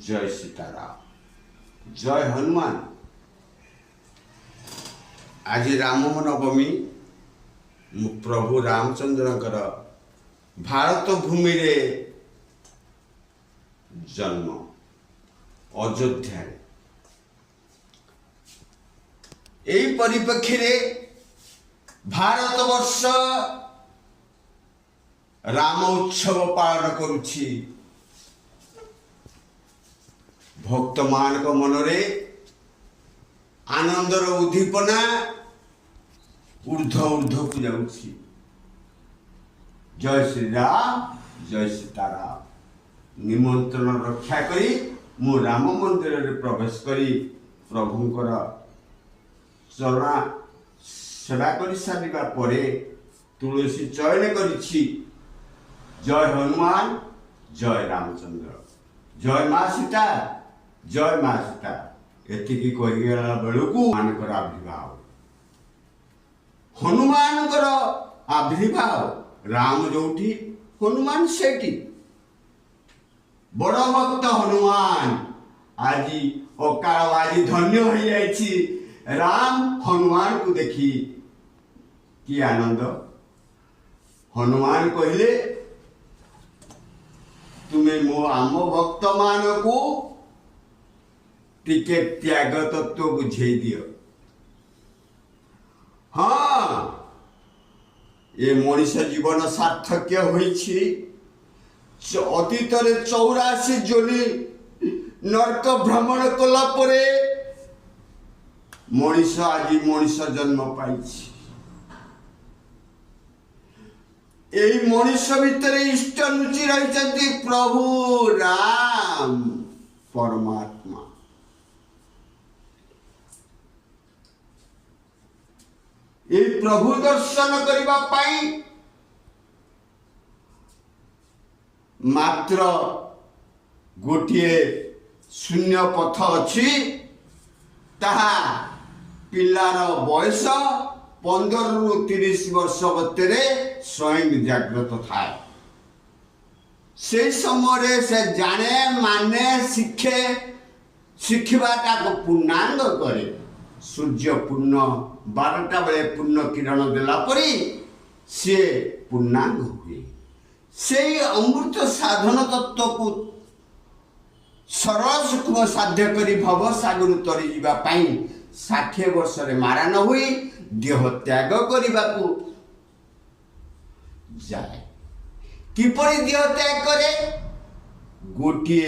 जय सीताराम, जय हनुमान। आज राम नवमी प्रभु रामचंद्रंकर भारत भूमि रे जन्म अयोध्या। यही परिप्रेक्षी रे भारत वर्ष राम उत्सव पालन करुछि। भक्त मान मनरे आनंदर उद्दीपना ऊर्ध ऊर्ध को जाउछि। जय श्री राम, जय सीताराम। निमंत्रण रक्षा करी मु राम मंदिर रे प्रवेश करी प्रभुंकर चरणा सेवा कर सारिबा परे तुलसी चयन करिछि। जय हनुमान, जय रामचंद्र, जय माँ सीता, जय माँ सीता। एतिकी कहीगला बेलू मानकर आविर्भाव, हनुमानकर आविर्भाव। राम जोठी हनुमान सेठी। बड़ भक्त हनुमान आज अकाल आज धन्य हो जाइछि। राम हनुमान को देखी कि आनंद। हनुमान कहले तुम्हें मो आम भक्त मान को टिके त्याग तत्व बुझे दियो। हाँ, ये मनीष जीवन सार्थक्य होइछि। अतीत 84 जोनी नरक भ्रमण कला परे मनीष आज मनीष जन्म पाइछि। यही मनीष भितर इष्ट लुचि रही प्रभु राम परमात्मा। ये प्रभु दर्शन करबा पाई मात्र गोटे शून्य पथ अछि। ताहा पिलार बयस 15 रु 30 वर्ष भिତରେ स्वयं जागृत थाए। से समय से जाने माने शिखे शिखवाटा को पूर्णांग करे। सूर्य पूर्ण 12टा बेले पूर्ण किरण देला परी से पूर्णांग हुए। से अमृत साधन तत्व को सरल सूक्ष्म साध्य करी भव सागर तरी जीवा पाई 60 वर्ष रे मारा न हुई देह त्याग करने को जाए। किपरि देह त्याग करे? गोटे